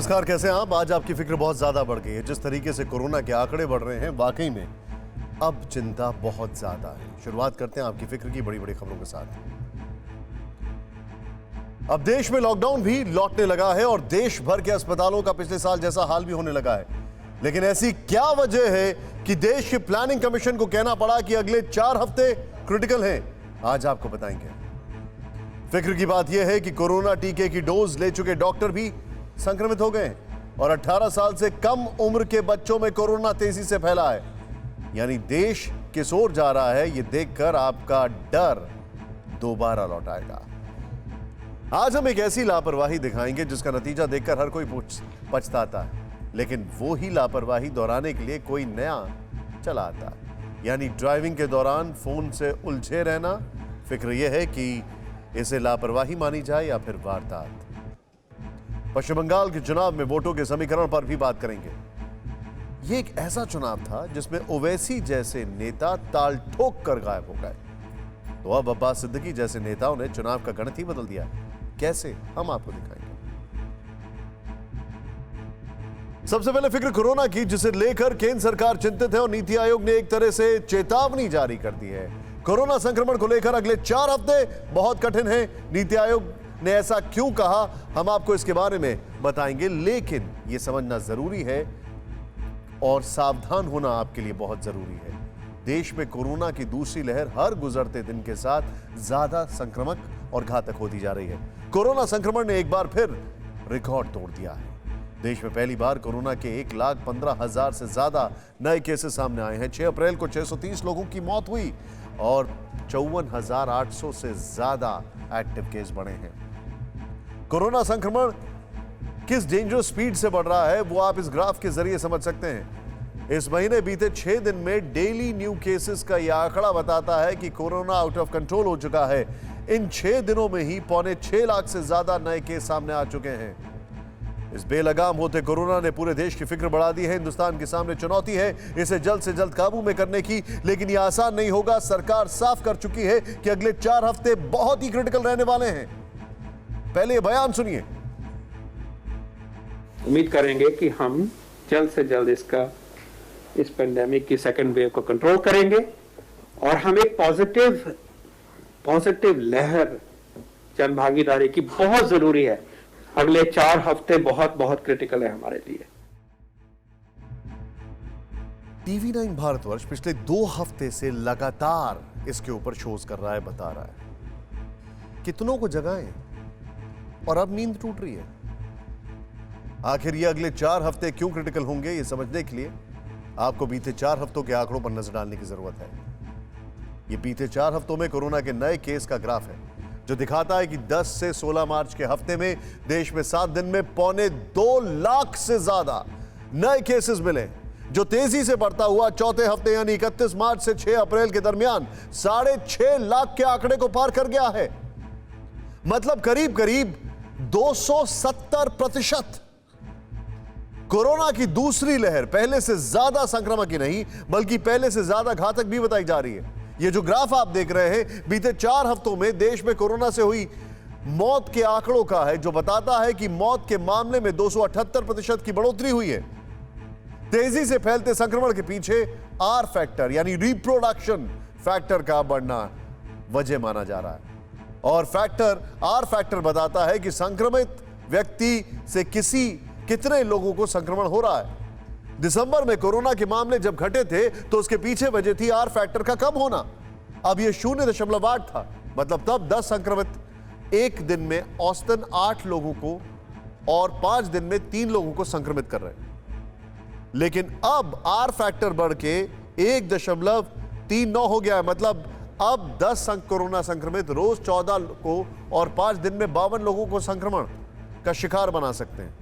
नमस्कार, कैसे हैं आप? आज आपकी फिक्र बहुत ज्यादा बढ़ गई है। जिस तरीके से कोरोना के आंकड़े बढ़ रहे हैं, वाकई में अब चिंता बहुत ज्यादा है। शुरुआत करते हैं आपकी फिक्र की बड़ी बड़ी खबरों के साथ। अब देश में लॉकडाउन भी लौटने लगा है और देश भर के अस्पतालों का पिछले साल जैसा हाल भी होने लगा है। लेकिन ऐसी क्या वजह है कि देश के प्लानिंग कमीशन को कहना पड़ा कि अगले 4 हफ्ते क्रिटिकल हैं? आज आपको बताएंगे। फिक्र की बात यह है कि कोरोना टीके की डोज ले चुके डॉक्टर भी संक्रमित हो गए और 18 साल से कम उम्र के बच्चों में कोरोना तेजी से फैला है। यानी देश किस ओर जा रहा है, यह देखकर आपका डर दोबारा लौट आएगा। आज हम एक ऐसी लापरवाही दिखाएंगे जिसका नतीजा देखकर हर कोई पछताता है, लेकिन वो ही लापरवाही दोहराने के लिए कोई नया चला आता है। यानी ड्राइविंग के दौरान फोन से उलझे रहना। फिक्र यह है कि इसे लापरवाही मानी जाए या फिर वारदात। पश्चिम बंगाल के चुनाव में वोटों के समीकरण पर भी बात करेंगे। यह एक ऐसा चुनाव था जिसमें ओवैसी जैसे नेता ताल ठोक कर गायब हो गए, तो अब अब्बास सिद्दीकी जैसे नेताओं ने चुनाव का गणित ही बदल दिया। कैसे, हम आपको दिखाएंगे। सबसे पहले फिक्र कोरोना की, जिसे लेकर केंद्र सरकार चिंतित है और नीति आयोग ने एक तरह से चेतावनी जारी कर दी है। कोरोना संक्रमण को लेकर अगले 4 हफ्ते बहुत कठिन हैं। नीति आयोग ने ऐसा क्यों कहा, हम आपको इसके बारे में बताएंगे। लेकिन यह समझना जरूरी है और सावधान होना आपके लिए बहुत जरूरी है। देश में कोरोना की दूसरी लहर हर गुजरते दिन के साथ ज्यादा संक्रामक और घातक होती जा रही है। कोरोना संक्रमण ने एक बार फिर रिकॉर्ड तोड़ दिया है। देश में पहली बार कोरोना के 1,15,000 से ज्यादा नए केसेस सामने आए हैं। 6 अप्रैल को 630 लोगों की मौत हुई और 54,800 से ज्यादा एक्टिव केस बढ़े हैं। कोरोना संक्रमण किस डेंजरस स्पीड से बढ़ रहा है, वो आप इस ग्राफ के जरिए समझ सकते हैं। इस महीने बीते 6 दिन में डेली न्यू केसेस का यह आंकड़ा बताता है कि कोरोना आउट ऑफ कंट्रोल हो चुका है। इन 6 दिनों में ही 6.25 लाख से ज्यादा नए केस सामने आ चुके हैं। इस बेलगाम होते कोरोना ने पूरे देश की फिक्र बढ़ा दी है। हिंदुस्तान के सामने चुनौती है इसे जल्द से जल्द काबू में करने की, लेकिन यह आसान नहीं होगा। सरकार साफ कर चुकी है कि अगले 4 हफ्ते बहुत ही क्रिटिकल रहने वाले हैं। पहले ये बयान सुनिए। उम्मीद करेंगे कि हम जल्द से जल्द इस पेंडेमिक की सेकेंड वेव को कंट्रोल करेंगे और हम एक पॉजिटिव लहर जन भागीदारी की बहुत जरूरी है। अगले 4 हफ्ते बहुत क्रिटिकल है हमारे लिए। टीवी 9 भारतवर्ष पिछले 2 हफ्ते से लगातार इसके ऊपर शोज कर रहा है, बता रहा है कितनों को जगाएं, और अब नींद टूट रही है। आखिर ये अगले 4 हफ्ते क्यों क्रिटिकल होंगे, ये समझने के लिए आपको बीते 4 हफ्तों के आंकड़ों पर नजर डालने की जरूरत है। ये बीते 4 हफ्तों में कोरोना के नए केस का ग्राफ है, जो दिखाता है कि 10 से 16 मार्च के हफ्ते में देश में 7 दिन में 2.25 लाख से ज्यादा नए केसेस मिले, जो तेजी से बढ़ता हुआ चौथे हफ्ते यानी 31 मार्च से 6 अप्रैल के दरमियान 6.5 लाख के आंकड़े को पार कर गया है। मतलब करीब 270%। कोरोना की दूसरी लहर पहले से ज्यादा संक्रामक ही नहीं, बल्कि पहले से ज्यादा घातक भी बताई जा रही है। ये जो ग्राफ आप देख रहे हैं, बीते 4 हफ्तों में देश में कोरोना से हुई मौत के आंकड़ों का है, जो बताता है कि मौत के मामले में 278% की बढ़ोतरी हुई है। तेजी से फैलते संक्रमण के पीछे आर फैक्टर यानी रिप्रोडक्शन फैक्टर का बढ़ना वजह माना जा रहा है। और आर फैक्टर बताता है कि संक्रमित व्यक्ति से कितने लोगों को संक्रमण हो रहा है। दिसंबर में कोरोना के मामले जब घटे थे तो उसके पीछे वजह थी आर फैक्टर का कम होना। अब यह 0.8 था। मतलब तब 10 संक्रमित एक दिन में औसतन 8 लोगों को और 5 दिन में 3 लोगों को संक्रमित कर रहे हैं। लेकिन अब आर फैक्टर बढ़ के 1.39 हो गया है। मतलब अब 10 कोरोना संक्रमित रोज 14 को और 5 दिन में 52 लोगों को संक्रमण का शिकार बना सकते हैं।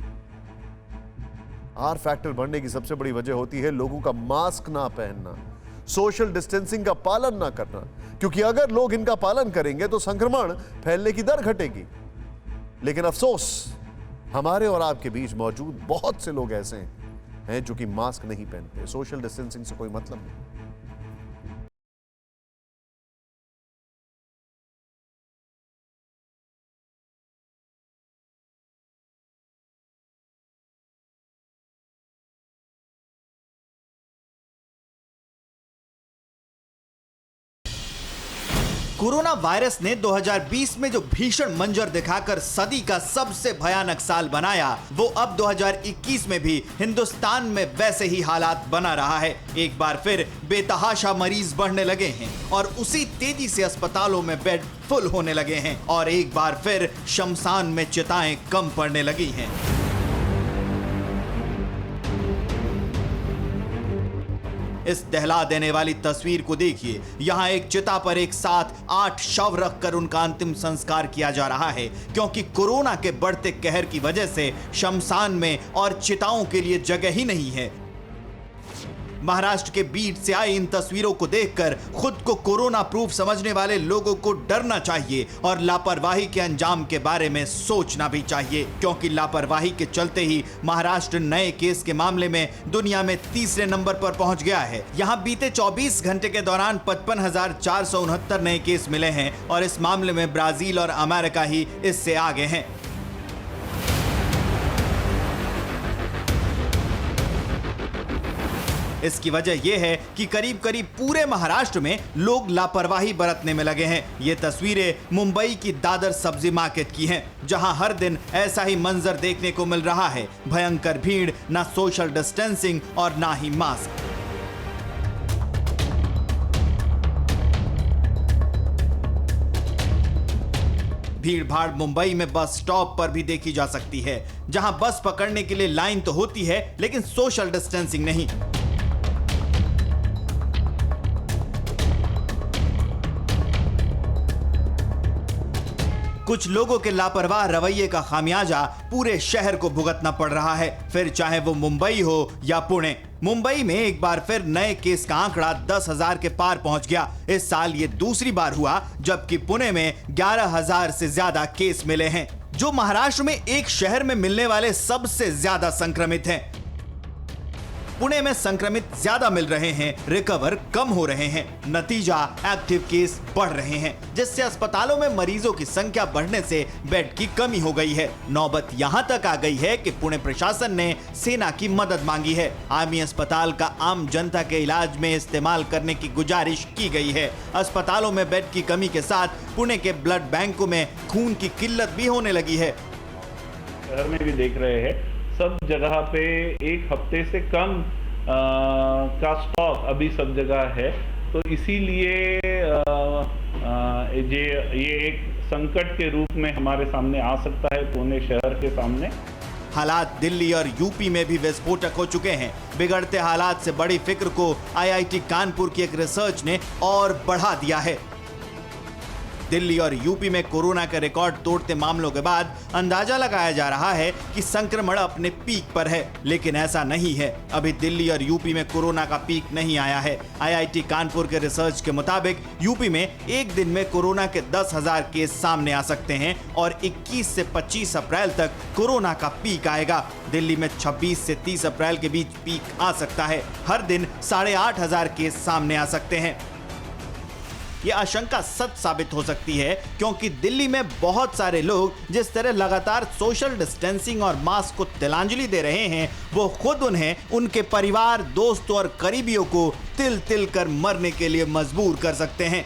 आर फैक्टर बढ़ने की सबसे बड़ी वजह होती है लोगों का मास्क ना पहनना, सोशल डिस्टेंसिंग का पालन ना करना, क्योंकि अगर लोग इनका पालन करेंगे तो संक्रमण फैलने की दर घटेगी। लेकिन अफसोस, हमारे और आपके बीच मौजूद बहुत से लोग ऐसे हैं जो कि मास्क नहीं पहनते। सोशल डिस्टेंसिंग से कोई मतलब नहीं। कोरोना वायरस ने 2020 में जो भीषण मंजर दिखाकर सदी का सबसे भयानक साल बनाया, वो अब 2021 में भी हिंदुस्तान में वैसे ही हालात बना रहा है। एक बार फिर बेतहाशा मरीज बढ़ने लगे हैं और उसी तेजी से अस्पतालों में बेड फुल होने लगे हैं और एक बार फिर शमशान में चिताएं कम पड़ने लगी हैं। इस दहला देने वाली तस्वीर को देखिए। यहाँ एक चिता पर एक साथ 8 शव रखकर उनका अंतिम संस्कार किया जा रहा है, क्योंकि कोरोना के बढ़ते कहर की वजह से शमशान में और चिताओं के लिए जगह ही नहीं है। महाराष्ट्र के बीड से आई इन तस्वीरों को देखकर खुद को कोरोना प्रूफ समझने वाले लोगों को डरना चाहिए और लापरवाही के अंजाम के बारे में सोचना भी चाहिए, क्योंकि लापरवाही के चलते ही महाराष्ट्र नए केस के मामले में दुनिया में तीसरे नंबर पर पहुंच गया है। यहां बीते 24 घंटे के दौरान 55,469 नए केस मिले हैं और इस मामले में ब्राजील और अमेरिका ही इससे आगे हैं। इसकी वजह यह है कि करीब करीब पूरे महाराष्ट्र में लोग लापरवाही बरतने में लगे हैं। ये तस्वीरें मुंबई की दादर सब्जी मार्केट की हैं, जहां हर दिन ऐसा ही मंजर देखने को मिल रहा है। भयंकर भीड़, ना सोशल डिस्टेंसिंग और ना ही मास्क। भीड़ भाड़ मुंबई में बस स्टॉप पर भी देखी जा सकती है, जहां बस पकड़ने के लिए लाइन तो होती है लेकिन सोशल डिस्टेंसिंग नहीं। कुछ लोगों के लापरवाह रवैये का खामियाजा पूरे शहर को भुगतना पड़ रहा है, फिर चाहे वो मुंबई हो या पुणे। मुंबई में एक बार फिर नए केस का आंकड़ा 10,000 के पार पहुंच गया। इस साल ये दूसरी बार हुआ जबकि पुणे में 11,000 से ज्यादा केस मिले हैं, जो महाराष्ट्र में एक शहर में मिलने वाले सबसे ज्यादा संक्रमित हैं। पुणे में संक्रमित ज्यादा मिल रहे हैं, रिकवर कम हो रहे हैं, नतीजा एक्टिव केस बढ़ रहे हैं, जिससे अस्पतालों में मरीजों की संख्या बढ़ने से बेड की कमी हो गई है। नौबत यहां तक आ गई है कि पुणे प्रशासन ने सेना की मदद मांगी है। आर्मी अस्पताल का आम जनता के इलाज में इस्तेमाल करने की गुजारिश की गई है। अस्पतालों में बेड की कमी के साथ पुणे के ब्लड बैंकों में खून की किल्लत भी होने लगी है। शहर में भी देख रहे हैं, सब जगह पे एक हफ्ते से कम का स्टॉक अभी सब जगह है, तो इसीलिए ये एक संकट के रूप में हमारे सामने आ सकता है पुणे शहर के सामने। हालात दिल्ली और यूपी में भी विस्फोटक हो चुके हैं। बिगड़ते हालात से बड़ी फिक्र को IIT कानपुर की एक रिसर्च ने और बढ़ा दिया है। दिल्ली और यूपी में कोरोना के रिकॉर्ड तोड़ते मामलों के बाद अंदाजा लगाया जा रहा है कि संक्रमण अपने पीक पर है, लेकिन ऐसा नहीं है। अभी दिल्ली और यूपी में कोरोना का पीक नहीं आया है। IIT कानपुर के रिसर्च के मुताबिक यूपी में एक दिन में कोरोना के 10,000 केस सामने आ सकते हैं और 21 से 25 अप्रैल तक कोरोना का पीक आएगा। दिल्ली में 26 से 30 अप्रैल के बीच पीक आ सकता है। हर दिन 8,500 केस सामने आ सकते हैं। यह आशंका सच साबित हो सकती है, क्योंकि दिल्ली में बहुत सारे लोग जिस तरह लगातार सोशल डिस्टेंसिंग और मास्क को तिलांजलि दे रहे हैं, वो खुद उन्हें, उनके परिवार, दोस्तों और करीबियों को तिल तिल कर मरने के लिए मजबूर कर सकते हैं।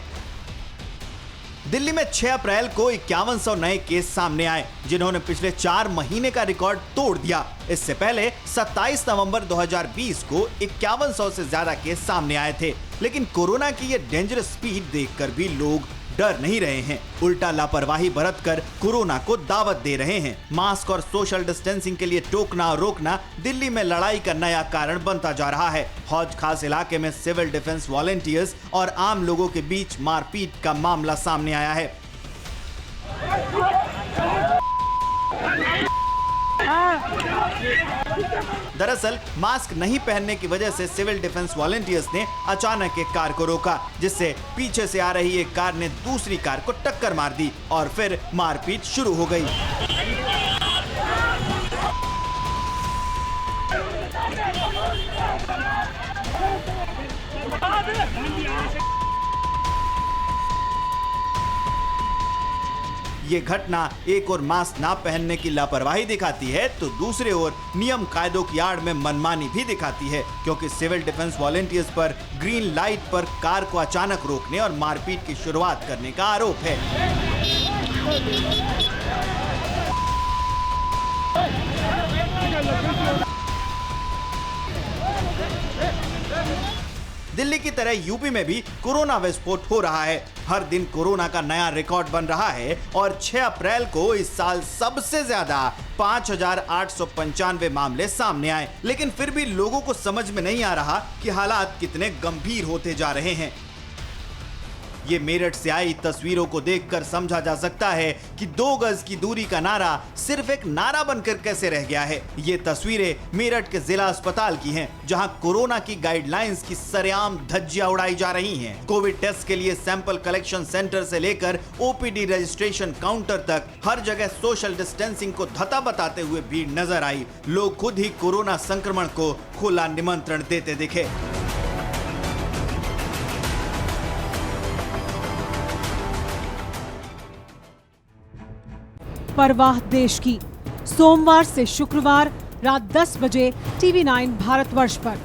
दिल्ली में 6 अप्रैल को 5100 नए केस सामने आए, जिन्होंने पिछले 4 महीने का रिकॉर्ड तोड़ दिया। इससे पहले 27 नवंबर 2020 को 5100 से ज्यादा केस सामने आए थे, लेकिन कोरोना की ये डेंजरस स्पीड देखकर भी लोग डर नहीं रहे हैं, उल्टा लापरवाही बरतकर कोरोना को दावत दे रहे हैं। मास्क और सोशल डिस्टेंसिंग के लिए टोकना और रोकना दिल्ली में लड़ाई का नया कारण बनता जा रहा है। हौज खास इलाके में सिविल डिफेंस वॉलंटियर्स और आम लोगों के बीच मारपीट का मामला सामने आया है। दरअसल मास्क नहीं पहनने की वजह से सिविल डिफेंस वॉलंटियर्स ने अचानक एक कार को रोका, जिससे पीछे से आ रही एक कार ने दूसरी कार को टक्कर मार दी और फिर मारपीट शुरू हो गई। ये घटना एक और मास्क ना पहनने की लापरवाही दिखाती है तो दूसरे ओर नियम कायदों की आड़ में मनमानी भी दिखाती है, क्योंकि सिविल डिफेंस वॉलंटियर्स पर ग्रीन लाइट पर कार को अचानक रोकने और मारपीट की शुरुआत करने का आरोप है। दिल्ली की तरह यूपी में भी कोरोना विस्फोट हो रहा है। हर दिन कोरोना का नया रिकॉर्ड बन रहा है और 6 अप्रैल को इस साल सबसे ज्यादा 5,895 मामले सामने आए। लेकिन फिर भी लोगों को समझ में नहीं आ रहा कि हालात कितने गंभीर होते जा रहे हैं। ये मेरठ से आई तस्वीरों को देखकर समझा जा सकता है कि 2 गज की दूरी का नारा सिर्फ एक नारा बनकर कैसे रह गया है। ये तस्वीरें मेरठ के जिला अस्पताल की हैं, जहां कोरोना की गाइडलाइंस की सरेआम धज्जियां उड़ाई जा रही हैं। कोविड टेस्ट के लिए सैंपल कलेक्शन सेंटर से लेकर ओपीडी रजिस्ट्रेशन काउंटर तक हर जगह सोशल डिस्टेंसिंग को धता बताते हुए भीड़ नजर आई। लोग खुद ही कोरोना संक्रमण को खुला निमंत्रण देते दिखे। परवाह देश की, सोमवार से शुक्रवार रात 10 बजे TV9 भारतवर्ष पर।